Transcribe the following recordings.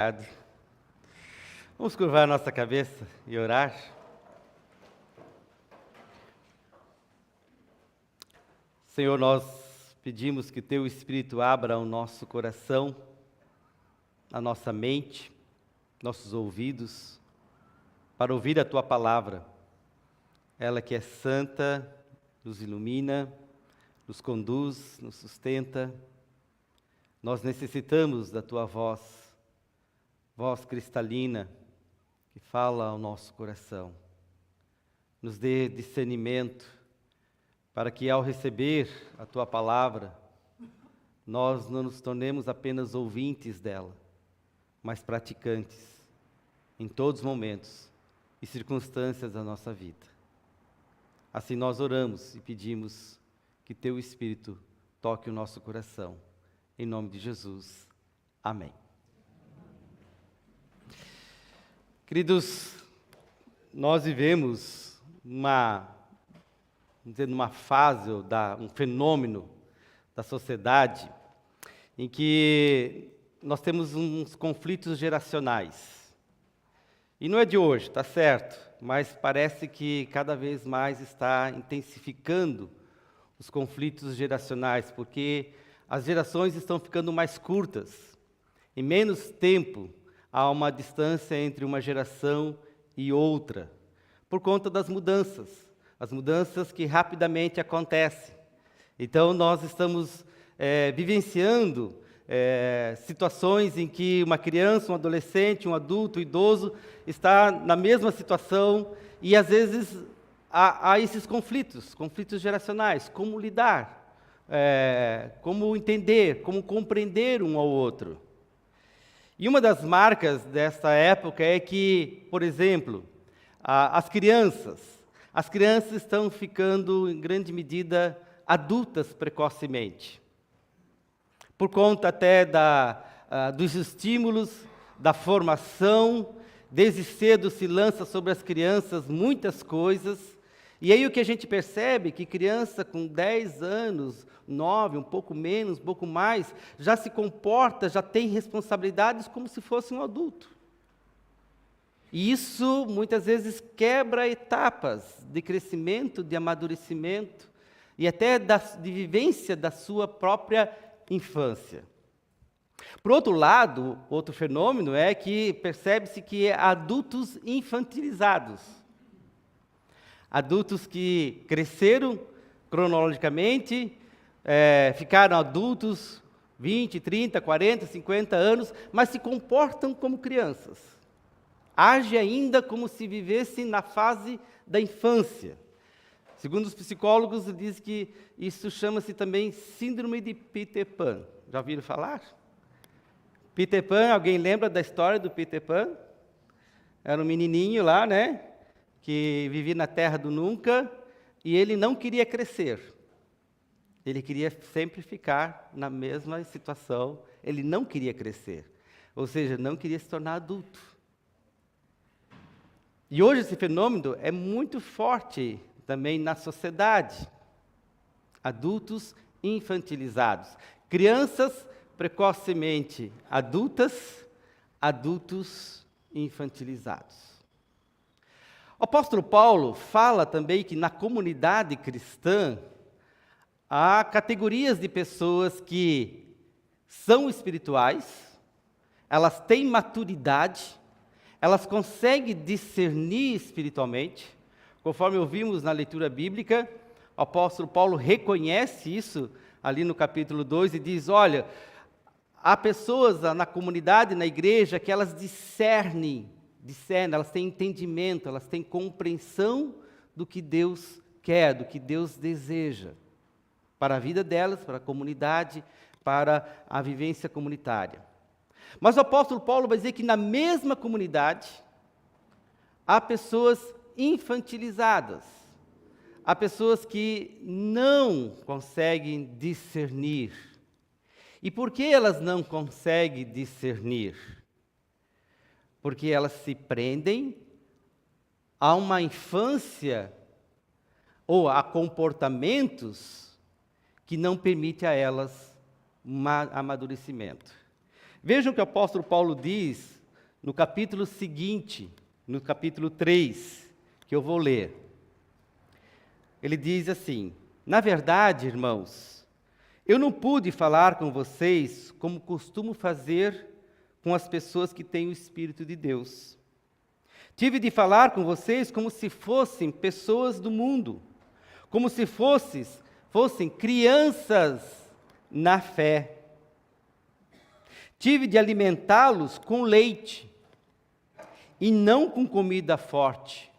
Obrigado. Vamos curvar a nossa cabeça e orar. Senhor, nós pedimos que Teu Espírito abra o nosso coração, a nossa mente, nossos ouvidos, para ouvir a Tua palavra. Ela que é santa, nos ilumina, nos conduz, nos sustenta. Nós necessitamos da Tua voz cristalina, que fala ao nosso coração. Nos dê discernimento, para que ao receber a Tua palavra, nós não nos tornemos apenas ouvintes dela, mas praticantes, em todos os momentos e circunstâncias da nossa vida. Assim nós oramos e pedimos que Teu Espírito toque o nosso coração. Em nome de Jesus. Amém. Queridos, nós vivemos numa fase, um fenômeno da sociedade, em que nós temos uns conflitos geracionais. E não é de hoje, está certo, mas parece que cada vez mais está intensificando os conflitos geracionais, porque as gerações estão ficando mais curtas. Em menos tempo, há uma distância entre uma geração e outra, por conta das mudanças, as mudanças que rapidamente acontecem. Então, nós estamos vivenciando situações em que uma criança, um adolescente, um adulto, um idoso, está na mesma situação e, às vezes, há esses conflitos geracionais. Como lidar, como entender, como compreender um ao outro. E uma das marcas desta época é que, por exemplo, as crianças estão ficando, em grande medida, adultas precocemente. Por conta até dos estímulos, da formação, desde cedo se lança sobre as crianças muitas coisas. E aí o que a gente percebe é que criança com 10 anos, 9, um pouco menos, um pouco mais, já se comporta, já tem responsabilidades como se fosse um adulto. E isso, muitas vezes, quebra etapas de crescimento, de amadurecimento, e até de vivência da sua própria infância. Por outro lado, outro fenômeno é que percebe-se que há adultos infantilizados. Adultos que cresceram cronologicamente, ficaram adultos 20, 30, 40, 50 anos, mas se comportam como crianças. Age ainda como se vivesse na fase da infância. Segundo os psicólogos, diz que isso chama-se também síndrome de Peter Pan. Já ouviram falar? Peter Pan, alguém lembra da história do Peter Pan? Era um menininho lá, né? Que vivia na terra do nunca, e ele não queria crescer. Ele queria sempre ficar na mesma situação, ele não queria crescer. Ou seja, não queria se tornar adulto. E hoje esse fenômeno é muito forte também na sociedade. Adultos infantilizados. Crianças precocemente adultas, adultos infantilizados. O apóstolo Paulo fala também que na comunidade cristã há categorias de pessoas que são espirituais, elas têm maturidade, elas conseguem discernir espiritualmente. Conforme ouvimos na leitura bíblica, o apóstolo Paulo reconhece isso ali no capítulo 2 e diz, olha, há pessoas na comunidade, na igreja, que elas discernem, elas têm entendimento, elas têm compreensão do que Deus quer, do que Deus deseja para a vida delas, para a comunidade, para a vivência comunitária. Mas o apóstolo Paulo vai dizer que na mesma comunidade há pessoas infantilizadas, há pessoas que não conseguem discernir. E por que elas não conseguem discernir? Porque elas se prendem a uma infância ou a comportamentos que não permitem a elas um amadurecimento. Vejam o que o apóstolo Paulo diz no capítulo seguinte, no capítulo 3, que eu vou ler. Ele diz assim: na verdade, irmãos, eu não pude falar com vocês como costumo fazer com as pessoas que têm o Espírito de Deus. Tive de falar com vocês como se fossem pessoas do mundo, como se fossem crianças na fé. Tive de alimentá-los com leite e não com comida forte,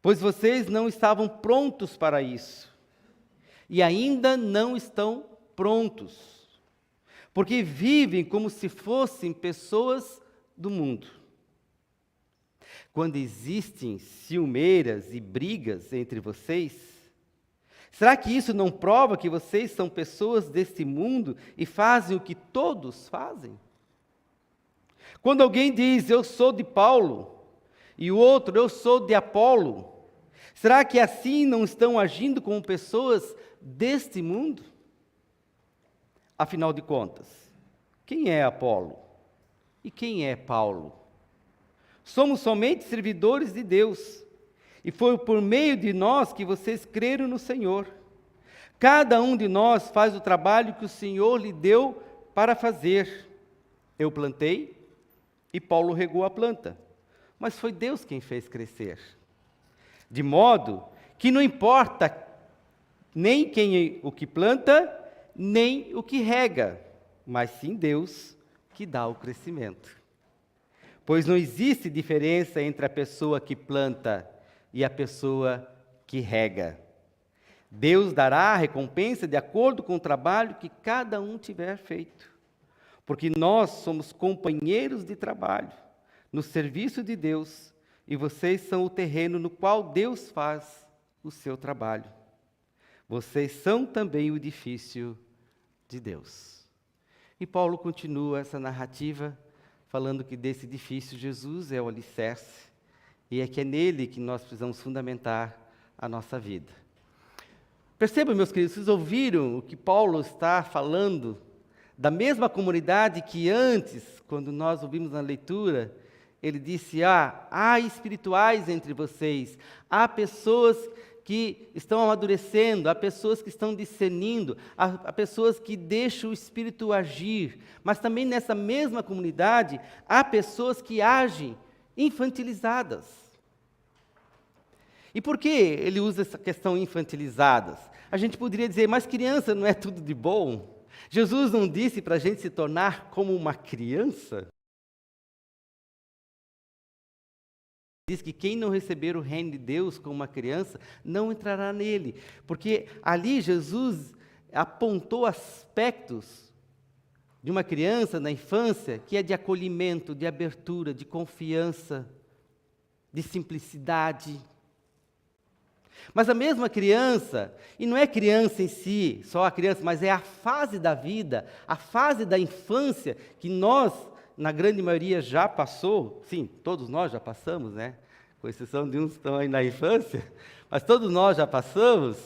pois vocês não estavam prontos para isso e ainda não estão prontos, porque vivem como se fossem pessoas do mundo. Quando existem ciumeiras e brigas entre vocês, será que isso não prova que vocês são pessoas deste mundo e fazem o que todos fazem? Quando alguém diz, eu sou de Paulo, e o outro, eu sou de Apolo, será que assim não estão agindo como pessoas deste mundo? Afinal de contas, quem é Apolo? E quem é Paulo? Somos somente servidores de Deus, e foi por meio de nós que vocês creram no Senhor. Cada um de nós faz o trabalho que o Senhor lhe deu para fazer. Eu plantei e Paulo regou a planta, mas foi Deus quem fez crescer. De modo que não importa nem o que planta, nem o que rega, mas sim Deus que dá o crescimento. Pois não existe diferença entre a pessoa que planta e a pessoa que rega. Deus dará a recompensa de acordo com o trabalho que cada um tiver feito. Porque nós somos companheiros de trabalho no serviço de Deus, e vocês são o terreno no qual Deus faz o seu trabalho. Vocês são também o edifício de Deus. E Paulo continua essa narrativa falando que desse edifício Jesus é o alicerce, e é que é nele que nós precisamos fundamentar a nossa vida. Percebam, meus queridos, vocês ouviram o que Paulo está falando da mesma comunidade que antes, quando nós ouvimos na leitura, ele disse, há espirituais entre vocês, há pessoas que estão amadurecendo, há pessoas que estão discernindo, há pessoas que deixam o Espírito agir, mas também nessa mesma comunidade, há pessoas que agem infantilizadas. E por que ele usa essa questão infantilizadas? A gente poderia dizer, mas criança não é tudo de bom? Jesus não disse para a gente se tornar como uma criança? Diz que quem não receber o reino de Deus como uma criança, não entrará nele. Porque ali Jesus apontou aspectos de uma criança na infância, que é de acolhimento, de abertura, de confiança, de simplicidade. Mas a mesma criança, e não é criança em si, só a criança, mas é a fase da vida, a fase da infância, que nós, na grande maioria, já passou, sim, todos nós já passamos, né? Com exceção de uns que estão aí na infância, mas todos nós já passamos.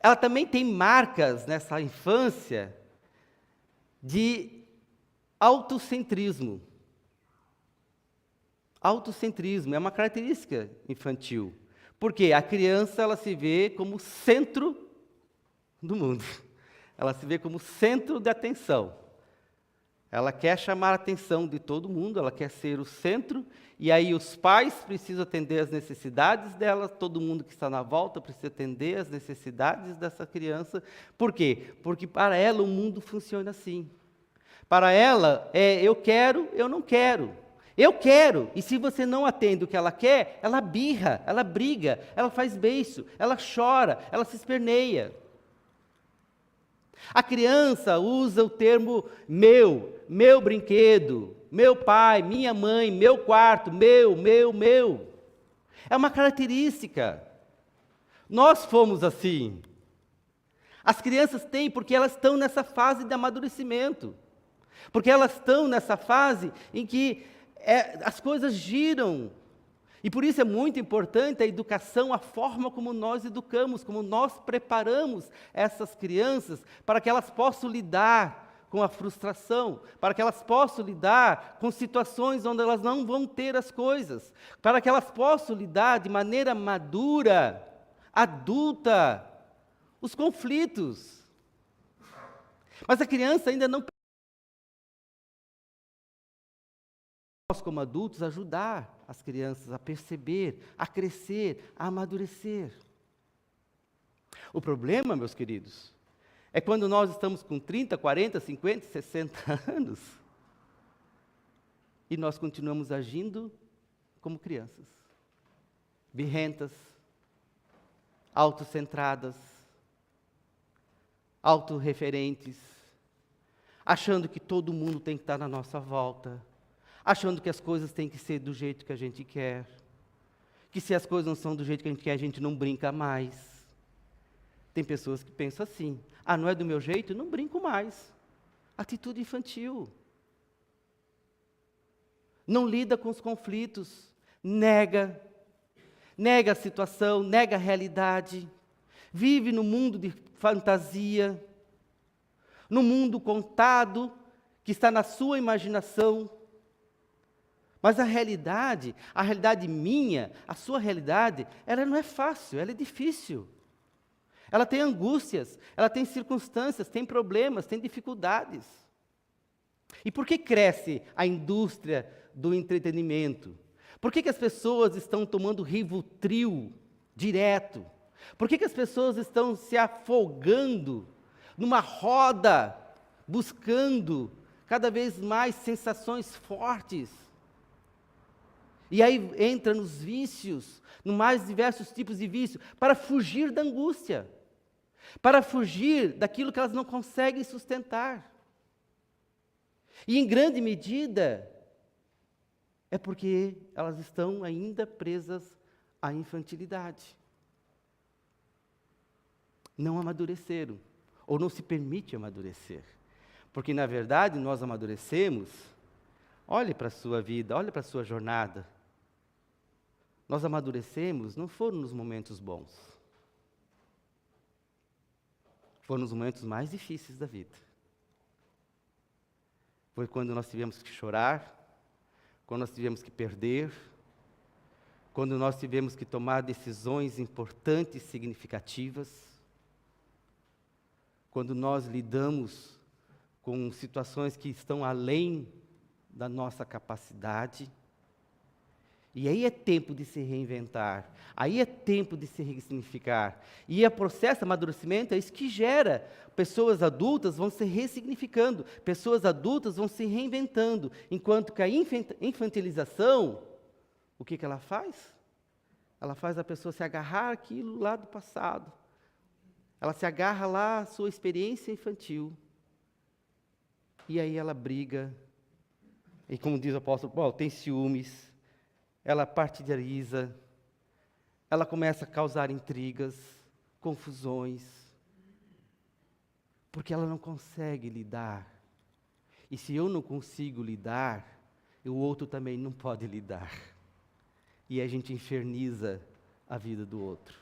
Ela também tem marcas nessa infância de autocentrismo. Autocentrismo é uma característica infantil. Porque a criança, ela se vê como centro do mundo. Ela se vê como centro de atenção. Ela quer chamar a atenção de todo mundo, ela quer ser o centro, e aí os pais precisam atender as necessidades dela, todo mundo que está na volta precisa atender as necessidades dessa criança. Por quê? Porque para ela o mundo funciona assim. Para ela, eu quero, eu não quero. Eu quero, e se você não atende o que ela quer, ela birra, ela briga, ela faz beiço, ela chora, ela se esperneia. A criança usa o termo meu brinquedo, meu pai, minha mãe, meu quarto, meu. É uma característica. Nós fomos assim. As crianças têm porque elas estão nessa fase de amadurecimento. Porque elas estão nessa fase em que as coisas giram. E por isso é muito importante a educação, a forma como nós educamos, como nós preparamos essas crianças para que elas possam lidar com a frustração, para que elas possam lidar com situações onde elas não vão ter as coisas, para que elas possam lidar de maneira madura, adulta, os conflitos. Mas a criança ainda não. Nós, como adultos, ajudar as crianças a perceber, a crescer, a amadurecer. O problema, meus queridos, é quando nós estamos com 30, 40, 50, 60 anos e nós continuamos agindo como crianças, birrentas, autocentradas, autorreferentes, achando que todo mundo tem que estar na nossa volta, achando que as coisas têm que ser do jeito que a gente quer, que se as coisas não são do jeito que a gente quer, a gente não brinca mais. Tem pessoas que pensam assim, não é do meu jeito, não brinco mais. Atitude infantil. Não lida com os conflitos, nega a situação, nega a realidade, vive no mundo de fantasia, no mundo contado, que está na sua imaginação. Mas a realidade minha, a sua realidade, ela não é fácil, ela é difícil. Ela tem angústias, ela tem circunstâncias, tem problemas, tem dificuldades. E por que cresce a indústria do entretenimento? Por que as pessoas estão tomando Rivotril direto? Por que as pessoas estão se afogando numa roda, buscando cada vez mais sensações fortes? E aí entra nos vícios, nos mais diversos tipos de vício, para fugir da angústia, para fugir daquilo que elas não conseguem sustentar. E em grande medida, é porque elas estão ainda presas à infantilidade. Não amadureceram, ou não se permite amadurecer. Porque, na verdade, nós amadurecemos, olhe para a sua vida, olhe para a sua jornada. Nós amadurecemos, não foram nos momentos bons. Foram nos momentos mais difíceis da vida. Foi quando nós tivemos que chorar, quando nós tivemos que perder, quando nós tivemos que tomar decisões importantes e significativas, quando nós lidamos com situações que estão além da nossa capacidade. E aí é tempo de se reinventar, aí é tempo de se ressignificar. E o processo de amadurecimento é isso que gera. Pessoas adultas vão se ressignificando, pessoas adultas vão se reinventando, enquanto que a infantilização, o que ela faz? Ela faz a pessoa se agarrar àquilo lá do passado. Ela se agarra lá à sua experiência infantil. E aí ela briga, e como diz o apóstolo Paulo, tem ciúmes, ela partidariza, ela começa a causar intrigas, confusões, porque ela não consegue lidar. E se eu não consigo lidar, o outro também não pode lidar. E a gente inferniza a vida do outro.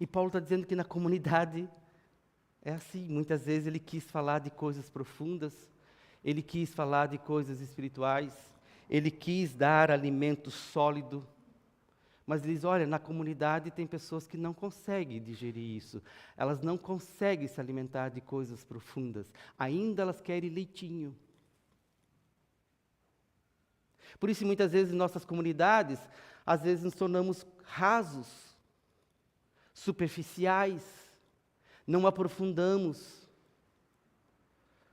E Paulo está dizendo que na comunidade é assim. Muitas vezes ele quis falar de coisas profundas, ele quis falar de coisas espirituais, ele quis dar alimento sólido, mas ele diz, olha, na comunidade tem pessoas que não conseguem digerir isso, elas não conseguem se alimentar de coisas profundas, ainda elas querem leitinho. Por isso, muitas vezes, em nossas comunidades, às vezes nos tornamos rasos, superficiais, não aprofundamos.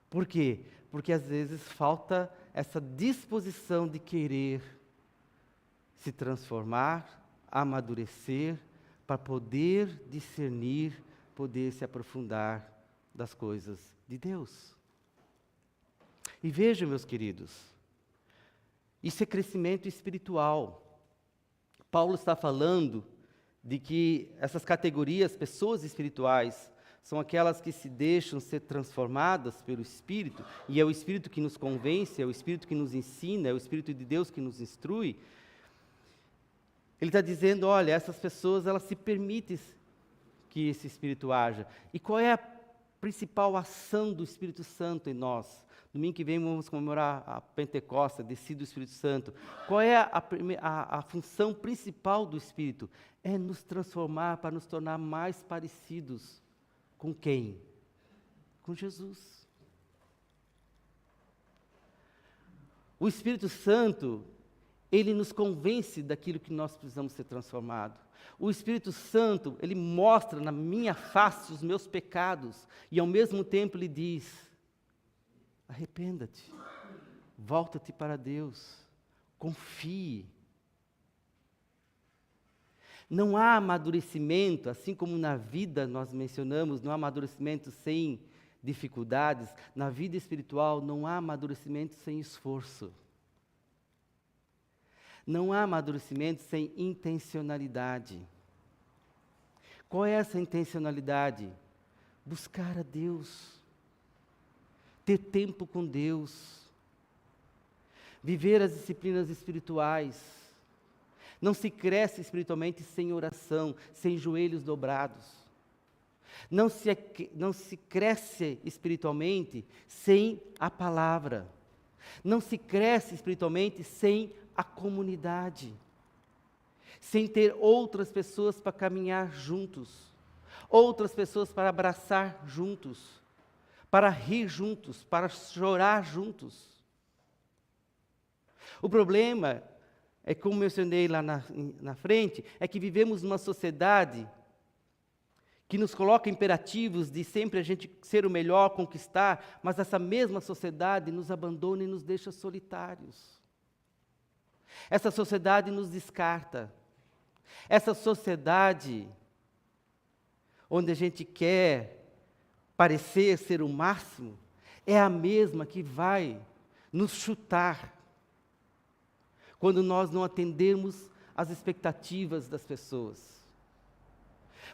Por quê? Porque às vezes falta essa disposição de querer se transformar, amadurecer, para poder discernir, poder se aprofundar das coisas de Deus. E vejam, meus queridos, isso é crescimento espiritual. Paulo está falando de que essas categorias, pessoas espirituais, são aquelas que se deixam ser transformadas pelo Espírito, e é o Espírito que nos convence, é o Espírito que nos ensina, é o Espírito de Deus que nos instrui. Ele está dizendo, olha, essas pessoas, elas se permitem que esse Espírito haja. E qual é principal ação do Espírito Santo em nós? Domingo que vem vamos comemorar a Pentecostes, a descida do Espírito Santo. Qual é a função principal do Espírito? É nos transformar para nos tornar mais parecidos com quem? Com Jesus. O Espírito Santo, ele nos convence daquilo que nós precisamos ser transformados. O Espírito Santo, ele mostra na minha face os meus pecados e ao mesmo tempo ele diz: arrependa-te, volta-te para Deus, confie. Não há amadurecimento, assim como na vida nós mencionamos, não há amadurecimento sem dificuldades. Na vida espiritual não há amadurecimento sem esforço. Não há amadurecimento sem intencionalidade. Qual é essa intencionalidade? Buscar a Deus. Ter tempo com Deus. Viver as disciplinas espirituais. Não se cresce espiritualmente sem oração, sem joelhos dobrados. Não se cresce espiritualmente sem a palavra. Não se cresce espiritualmente sem a comunidade. Sem ter outras pessoas para caminhar juntos. Outras pessoas para abraçar juntos. Para rir juntos, para chorar juntos. O problema é, como mencionei lá na frente, é que vivemos numa sociedade que nos coloca imperativos de sempre a gente ser o melhor, conquistar, mas essa mesma sociedade nos abandona e nos deixa solitários. Essa sociedade nos descarta. Essa sociedade onde a gente quer parecer ser o máximo, é a mesma que vai nos chutar quando nós não atendermos às expectativas das pessoas.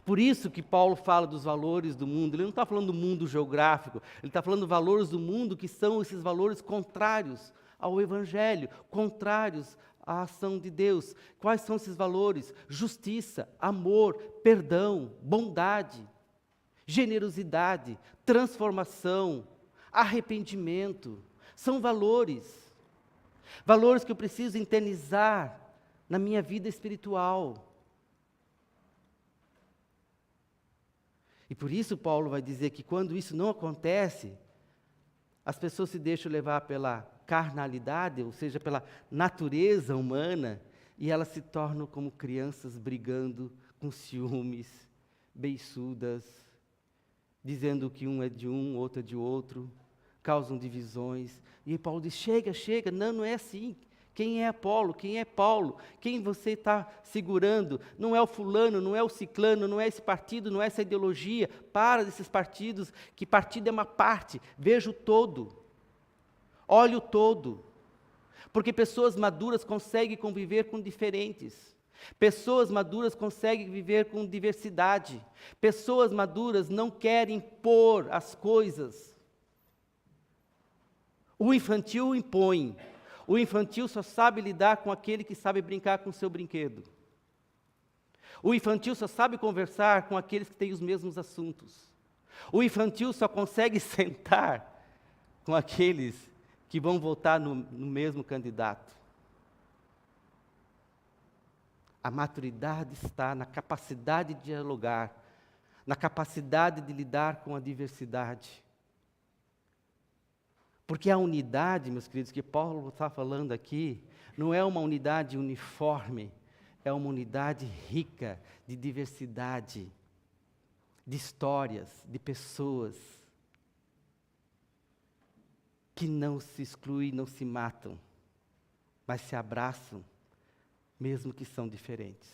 Por isso que Paulo fala dos valores do mundo. Ele não está falando do mundo geográfico, ele está falando dos valores do mundo, que são esses valores contrários ao Evangelho, contrários à ação de Deus. Quais são esses valores? Justiça, amor, perdão, bondade, generosidade, transformação, arrependimento. São valores. Valores que eu preciso internizar na minha vida espiritual. E por isso Paulo vai dizer que quando isso não acontece, as pessoas se deixam levar pela carnalidade, ou seja, pela natureza humana, e elas se tornam como crianças brigando com ciúmes, beiçudas, dizendo que um é de um, outro é de outro, causam divisões. E Paulo diz: chega, chega, não é assim. Quem é Apolo? Quem é Paulo? Quem você está segurando? Não é o fulano, não é o ciclano, não é esse partido, não é essa ideologia. Para desses partidos, que partido é uma parte. Veja o todo. Olhe o todo. Porque pessoas maduras conseguem conviver com diferentes. Pessoas maduras conseguem viver com diversidade. Pessoas maduras não querem impor as coisas. O infantil impõe. O infantil só sabe lidar com aquele que sabe brincar com o seu brinquedo. O infantil só sabe conversar com aqueles que têm os mesmos assuntos. O infantil só consegue sentar com aqueles que vão votar no mesmo candidato. A maturidade está na capacidade de dialogar, na capacidade de lidar com a diversidade. Porque a unidade, meus queridos, que Paulo está falando aqui, não é uma unidade uniforme, é uma unidade rica de diversidade, de histórias, de pessoas, que não se excluem, não se matam, mas se abraçam, mesmo que são diferentes.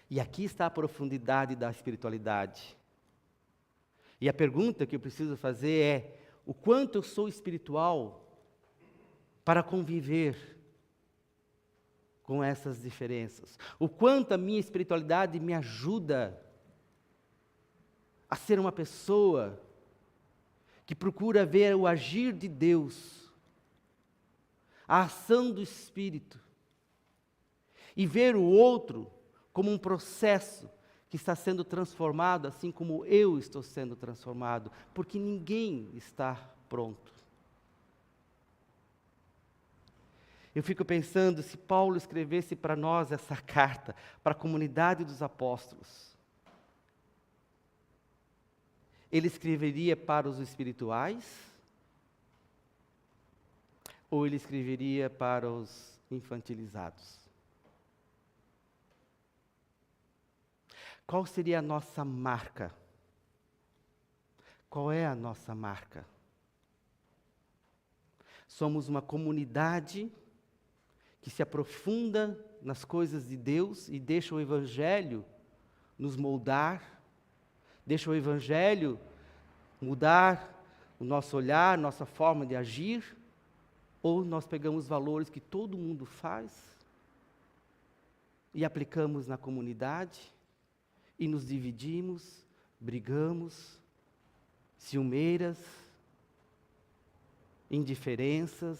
E aqui está a profundidade da espiritualidade. E a pergunta que eu preciso fazer é: o quanto eu sou espiritual para conviver com essas diferenças? O quanto a minha espiritualidade me ajuda a ser uma pessoa que procura ver o agir de Deus, a ação do Espírito, e ver o outro como um processo que está sendo transformado assim como eu estou sendo transformado, porque ninguém está pronto. Eu fico pensando, se Paulo escrevesse para nós essa carta, para a comunidade dos apóstolos, ele escreveria para os espirituais? Ou ele escreveria para os infantilizados? Qual seria a nossa marca? Qual é a nossa marca? Somos uma comunidade que se aprofunda nas coisas de Deus e deixa o Evangelho nos moldar, deixa o Evangelho mudar o nosso olhar, nossa forma de agir, ou nós pegamos valores que todo mundo faz e aplicamos na comunidade e nos dividimos, brigamos, ciumeiras, indiferenças.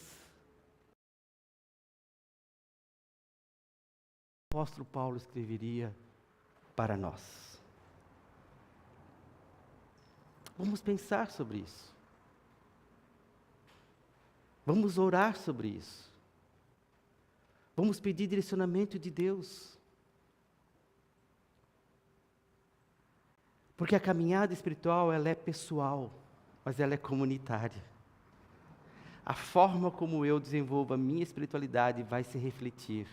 O apóstolo Paulo escreveria para nós. Vamos pensar sobre isso. Vamos orar sobre isso. Vamos pedir direcionamento de Deus. Porque a caminhada espiritual, ela é pessoal, mas ela é comunitária. A forma como eu desenvolvo a minha espiritualidade vai se refletir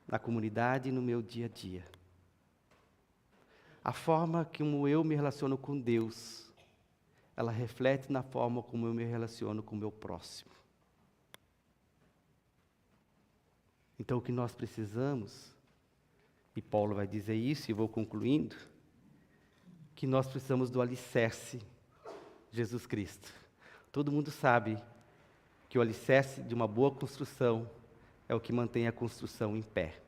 na comunidade e no meu dia a dia. A forma como eu me relaciono com Deus, ela reflete na forma como eu me relaciono com o meu próximo. Então, o que nós precisamos, e Paulo vai dizer isso, e vou concluindo, que nós precisamos do alicerce, Jesus Cristo. Todo mundo sabe que o alicerce de uma boa construção é o que mantém a construção em pé.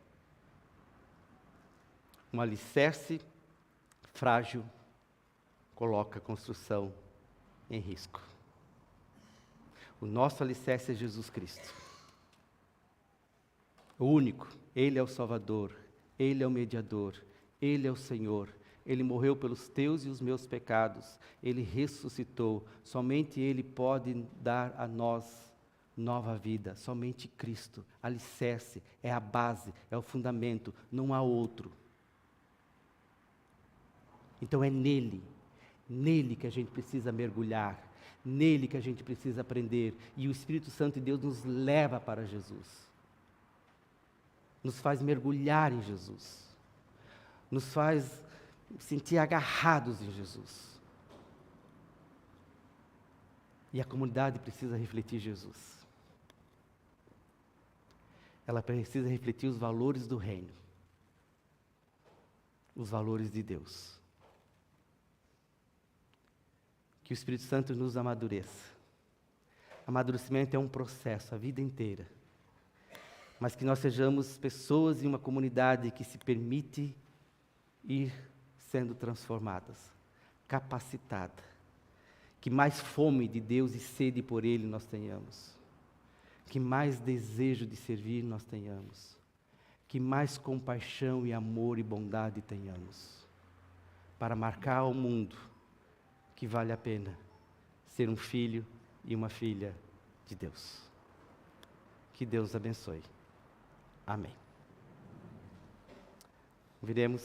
Um alicerce frágil coloca a construção em risco. O nosso alicerce é Jesus Cristo. O único, Ele é o Salvador, Ele é o mediador, Ele é o Senhor. Ele morreu pelos teus e os meus pecados. Ele ressuscitou. Somente Ele pode dar a nós nova vida. Somente Cristo. Alicerce, é a base, é o fundamento. Não há outro. Então é nele que a gente precisa mergulhar. Nele que a gente precisa aprender. E o Espírito Santo de Deus nos leva para Jesus. Nos faz mergulhar em Jesus. Nos faz sentir agarrados em Jesus. E a comunidade precisa refletir Jesus. Ela precisa refletir os valores do reino. Os valores de Deus. Que o Espírito Santo nos amadureça. Amadurecimento é um processo, a vida inteira. Mas que nós sejamos pessoas em uma comunidade que se permite ir sendo transformadas, capacitada. Que mais fome de Deus e sede por Ele nós tenhamos. Que mais desejo de servir nós tenhamos. Que mais compaixão e amor e bondade tenhamos. Para marcar ao mundo que vale a pena ser um filho e uma filha de Deus. Que Deus abençoe. Amém. Viremos.